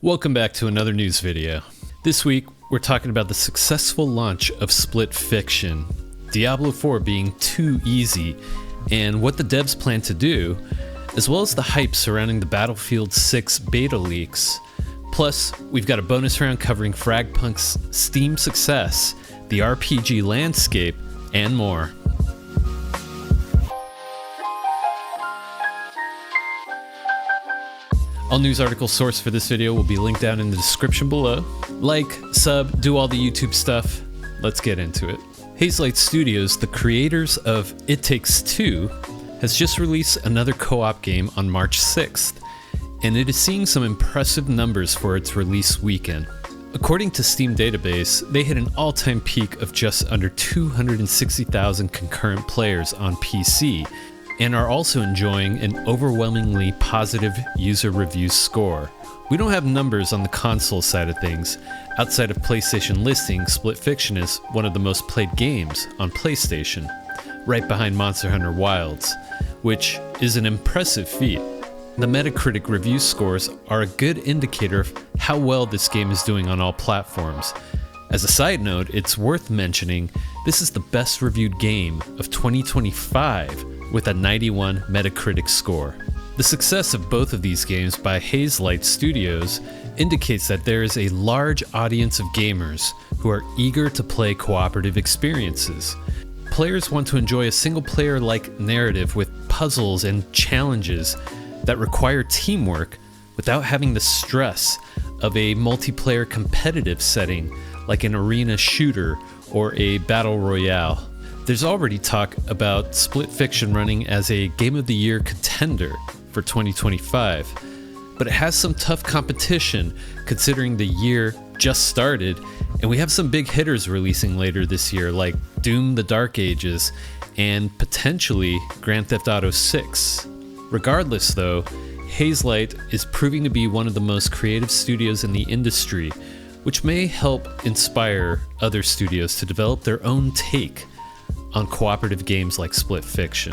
Welcome back to another news video. This week, we're talking about the successful launch of Split Fiction, Diablo 4 being too easy, and what the devs plan to do, as well as the hype surrounding the Battlefield 6 beta leaks. Plus, we've got a bonus round covering Fragpunk's Steam success, the RPG landscape, and more. All news article source for this video will be linked down in the description below. Like, sub, do all the YouTube stuff. Let's get into it. Hazelight Studios, the creators of It Takes Two, has just released another co-op game on March 6th, and it is seeing some impressive numbers for its release weekend. According to Steam database, they hit an all-time peak of just under 260,000 concurrent players on PC, and are also enjoying an overwhelmingly positive user review score. We don't have numbers on the console side of things. Outside of PlayStation listings, Split Fiction is one of the most played games on PlayStation, right behind Monster Hunter Wilds, which is an impressive feat. The Metacritic review scores are a good indicator of how well this game is doing on all platforms. As a side note, it's worth mentioning this is the best reviewed game of 2025 with a 91 Metacritic score. The success of both of these games by Hazelight Studios indicates that there is a large audience of gamers who are eager to play cooperative experiences. Players want to enjoy a single-player-like narrative with puzzles and challenges that require teamwork without having the stress of a multiplayer competitive setting like an arena shooter or a battle royale. There's already talk about Split Fiction running as a Game of the Year contender for 2025, but it has some tough competition considering the year just started, and we have some big hitters releasing later this year like Doom: The Dark Ages and potentially Grand Theft Auto 6. Regardless though, Hazelight is proving to be one of the most creative studios in the industry, which may help inspire other studios to develop their own take on cooperative games like Split Fiction.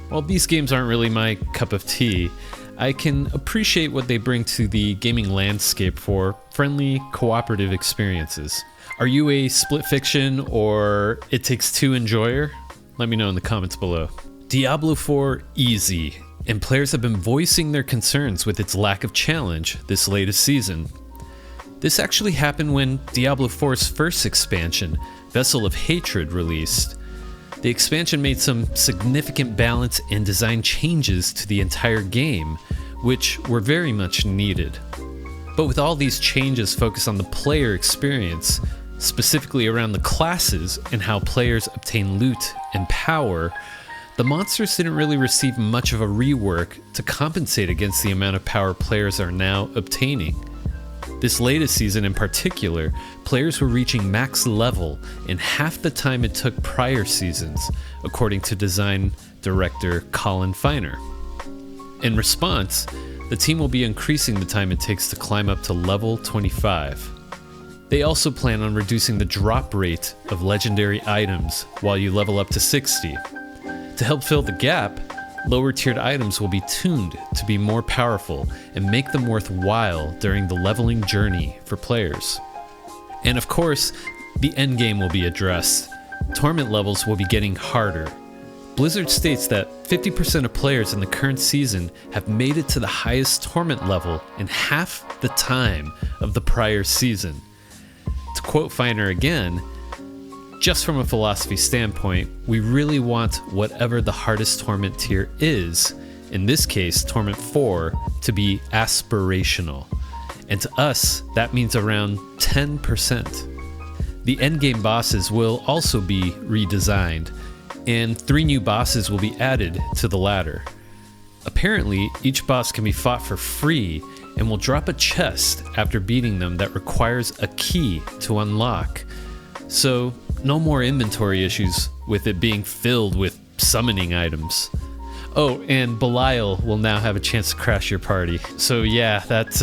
While these games aren't really my cup of tea, I can appreciate what they bring to the gaming landscape for friendly cooperative experiences. Are you a Split Fiction or It Takes Two enjoyer? Let me know in the comments below. Diablo 4 easy, and players have been voicing their concerns with its lack of challenge this latest season. This actually happened when Diablo 4's first expansion, Vessel of Hatred, released. The expansion made some significant balance and design changes to the entire game, which were very much needed. But with all these changes focused on the player experience, specifically around the classes and how players obtain loot and power, the monsters didn't really receive much of a rework to compensate against the amount of power players are now obtaining. This latest season in particular, players were reaching max level in half the time it took prior seasons, according to design director Colin Feiner. In response, the team will be increasing the time it takes to climb up to level 25. They also plan on reducing the drop rate of legendary items while you level up to 60. To help fill the gap, lower tiered items will be tuned to be more powerful and make them worthwhile during the leveling journey for players. And of course, the endgame will be addressed. Torment levels will be getting harder. Blizzard states that 50% of players in the current season have made it to the highest torment level in half the time of the prior season. To quote Feiner again, just from a philosophy standpoint, we really want whatever the hardest torment tier is, in this case Torment 4, to be aspirational. And to us, that means around 10%. The endgame bosses will also be redesigned, and 3 new bosses will be added to the ladder. Apparently, each boss can be fought for free and will drop a chest after beating them that requires a key to unlock. So, no more inventory issues with it being filled with summoning items. Oh, and Belial will now have a chance to crash your party. So yeah, that's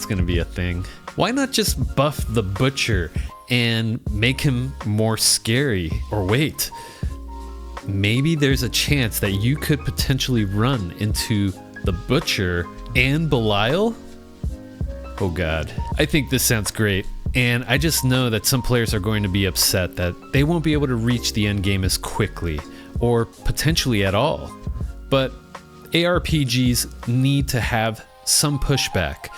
gonna be a thing. Why not just buff the Butcher and make him more scary? Or wait, maybe there's a chance that you could potentially run into the Butcher and Belial? Oh god. I think this sounds great, and I just know that some players are going to be upset that they won't be able to reach the end game as quickly, or potentially at all. But ARPGs need to have some pushback.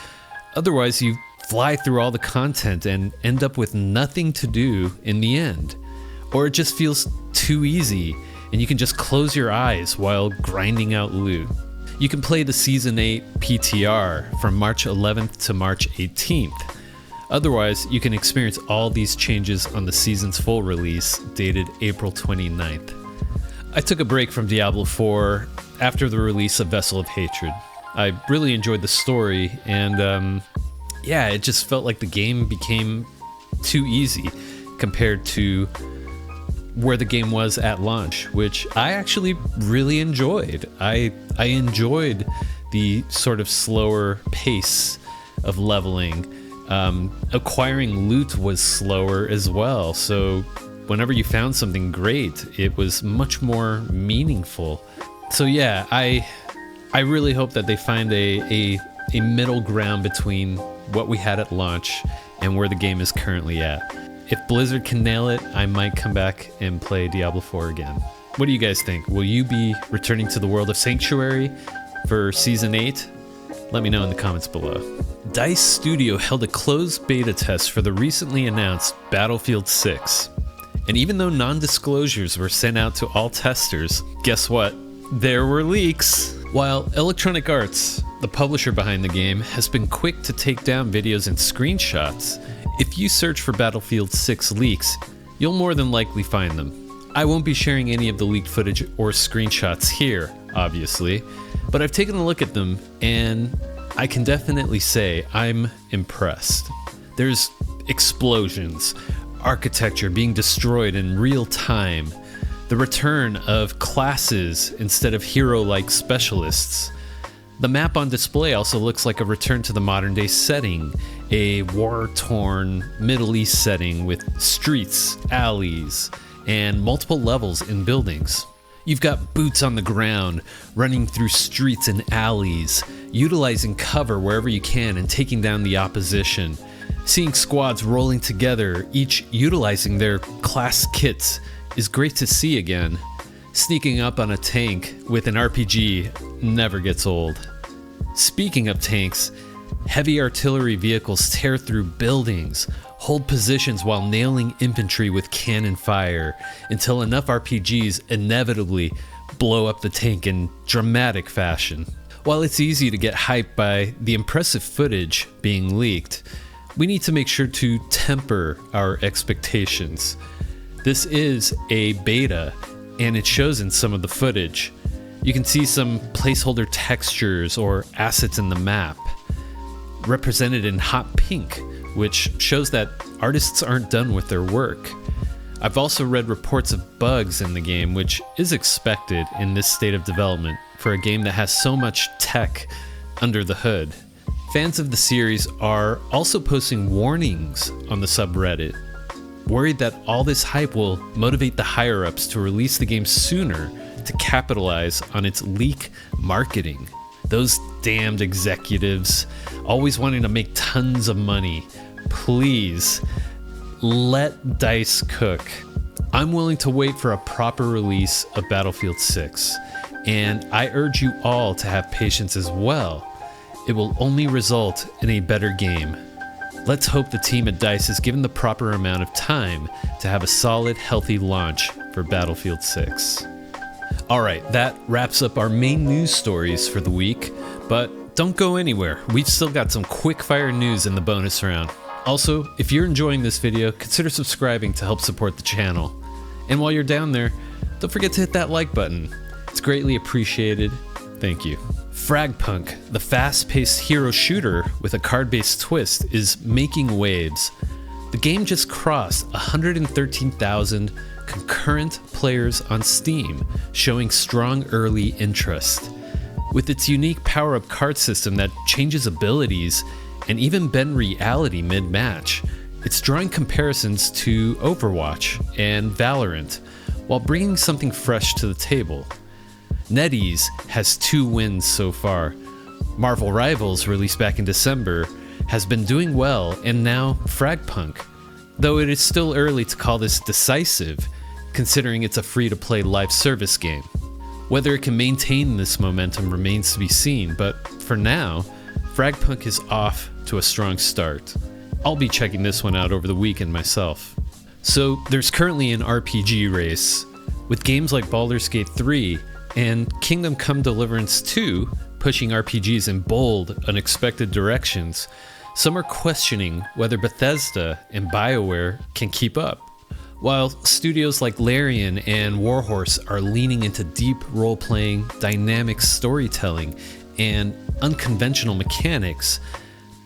Otherwise, you fly through all the content and end up with nothing to do in the end. Or it just feels too easy, and you can just close your eyes while grinding out loot. You can play the Season 8 PTR from March 11th to March 18th. Otherwise, you can experience all these changes on the season's full release, dated April 29th. I took a break from Diablo 4 after the release of Vessel of Hatred. I really enjoyed the story, and it just felt like the game became too easy compared to where the game was at launch, which I actually really enjoyed. I enjoyed the sort of slower pace of leveling. Acquiring loot was slower as well, so whenever you found something great, it was much more meaningful. So yeah, I really hope that they find a middle ground between what we had at launch and where the game is currently at. If Blizzard can nail it, I might come back and play Diablo 4 again. What do you guys think? Will you be returning to the world of Sanctuary for Season 8? Let me know in the comments below. DICE Studio held a closed beta test for the recently announced Battlefield 6. And even though non-disclosures were sent out to all testers, guess what? There were leaks! While Electronic Arts, the publisher behind the game, has been quick to take down videos and screenshots, if you search for Battlefield 6 leaks, you'll more than likely find them. I won't be sharing any of the leaked footage or screenshots here, obviously, but I've taken a look at them, and I can definitely say I'm impressed. There's explosions, architecture being destroyed in real time, the return of classes instead of hero-like specialists. The map on display also looks like a return to the modern-day setting, a war-torn Middle East setting with streets, alleys, and multiple levels in buildings. You've got boots on the ground, running through streets and alleys, utilizing cover wherever you can and taking down the opposition. Seeing squads rolling together, each utilizing their class kits, is great to see again. Sneaking up on a tank with an RPG never gets old. Speaking of tanks, heavy artillery vehicles tear through buildings, hold positions while nailing infantry with cannon fire, until enough RPGs inevitably blow up the tank in dramatic fashion. While it's easy to get hyped by the impressive footage being leaked, we need to make sure to temper our expectations. This is a beta, and it shows in some of the footage. You can see some placeholder textures or assets in the map, represented in hot pink, which shows that artists aren't done with their work. I've also read reports of bugs in the game, which is expected in this state of development for a game that has so much tech under the hood. Fans of the series are also posting warnings on the subreddit, worried that all this hype will motivate the higher-ups to release the game sooner to capitalize on its leak marketing. Those damned executives, always wanting to make tons of money. Please, let DICE cook. I'm willing to wait for a proper release of Battlefield 6, and I urge you all to have patience as well. It will only result in a better game. Let's hope the team at DICE is given the proper amount of time to have a solid, healthy launch for Battlefield 6. Alright, that wraps up our main news stories for the week, but don't go anywhere. We've still got some quick-fire news in the bonus round. Also, if you're enjoying this video, consider subscribing to help support the channel. And while you're down there, don't forget to hit that like button. It's greatly appreciated. Thank you. Fragpunk, the fast-paced hero shooter with a card-based twist, is making waves. The game just crossed 113,000 concurrent players on Steam, showing strong early interest. With its unique power-up card system that changes abilities and even bend reality mid-match, it's drawing comparisons to Overwatch and Valorant, while bringing something fresh to the table. NetEase has 2 wins so far. Marvel Rivals, released back in December, has been doing well, and now Fragpunk. Though it is still early to call this decisive, considering it's a free-to-play live service game. Whether it can maintain this momentum remains to be seen, but for now, Fragpunk is off to a strong start. I'll be checking this one out over the weekend myself. So there's currently an RPG race, with games like Baldur's Gate 3 and Kingdom Come Deliverance 2 pushing RPGs in bold, unexpected directions. Some are questioning whether Bethesda and BioWare can keep up, while studios like Larian and Warhorse are leaning into deep role-playing, dynamic storytelling, and unconventional mechanics.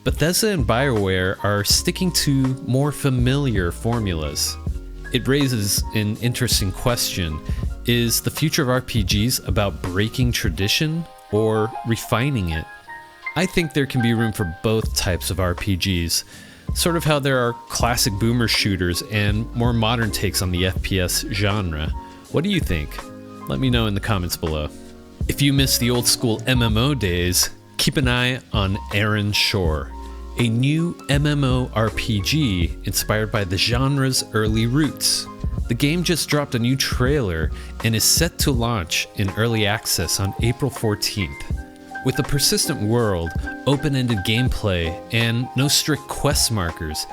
Bethesda and BioWare are sticking to more familiar formulas. It raises an interesting question. Is the future of RPGs about breaking tradition or refining it? I think there can be room for both types of RPGs, sort of how there are classic boomer shooters and more modern takes on the FPS genre. What do you think? Let me know in the comments below. If you miss the old school MMO days, keep an eye on Erenshor, a new MMORPG inspired by the genre's early roots. The game just dropped a new trailer and is set to launch in early access on April 14th. With a persistent world, open-ended gameplay, and no strict quest markers,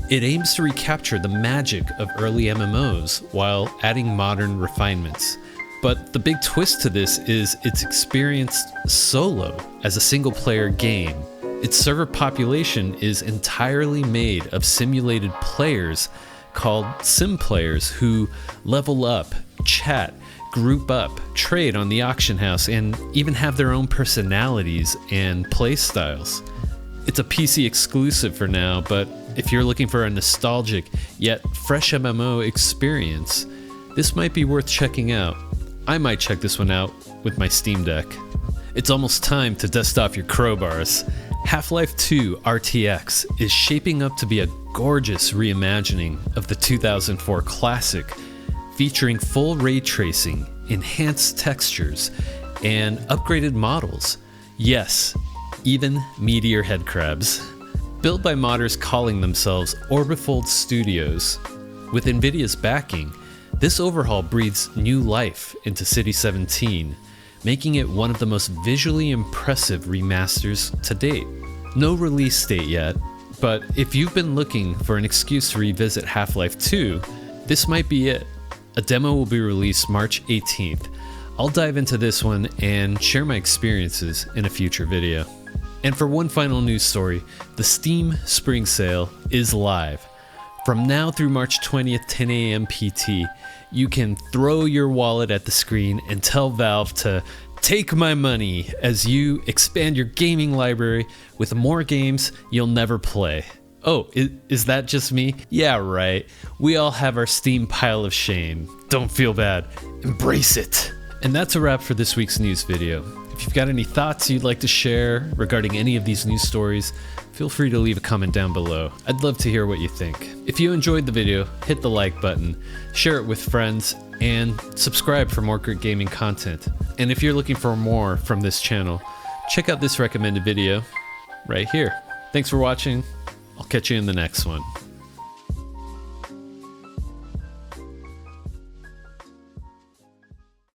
it aims to recapture the magic of early MMOs while adding modern refinements. But the big twist to this is it's experienced solo as a single-player game. Its server population is entirely made of simulated players called sim players who level up, chat, group up, trade on the auction house, and even have their own personalities and play styles. It's a PC exclusive for now, but if you're looking for a nostalgic yet fresh MMO experience, this might be worth checking out. I might check this one out with my Steam Deck. It's almost time to dust off your crowbars. Half-Life 2 RTX is shaping up to be a gorgeous reimagining of the 2004 classic, featuring full ray tracing, enhanced textures, and upgraded models. Yes, even meteor headcrabs. Built by modders calling themselves Orbifold Studios. With Nvidia's backing, this overhaul breathes new life into City 17, making it one of the most visually impressive remasters to date. No release date yet, but if you've been looking for an excuse to revisit Half-Life 2, this might be it. A demo will be released March 18th. I'll dive into this one and share my experiences in a future video. And for one final news story, the Steam Spring Sale is live. From now through March 20th, 10 a.m. PT, you can throw your wallet at the screen and tell Valve to take my money as you expand your gaming library with more games you'll never play. Oh, is that just me? Yeah, right. We all have our Steam pile of shame. Don't feel bad. Embrace it. And that's a wrap for this week's news video. If you've got any thoughts you'd like to share regarding any of these news stories, feel free to leave a comment down below. I'd love to hear what you think. If you enjoyed the video, hit the like button, share it with friends, and subscribe for more great gaming content. And if you're looking for more from this channel, check out this recommended video right here. Thanks for watching. I'll catch you in the next one.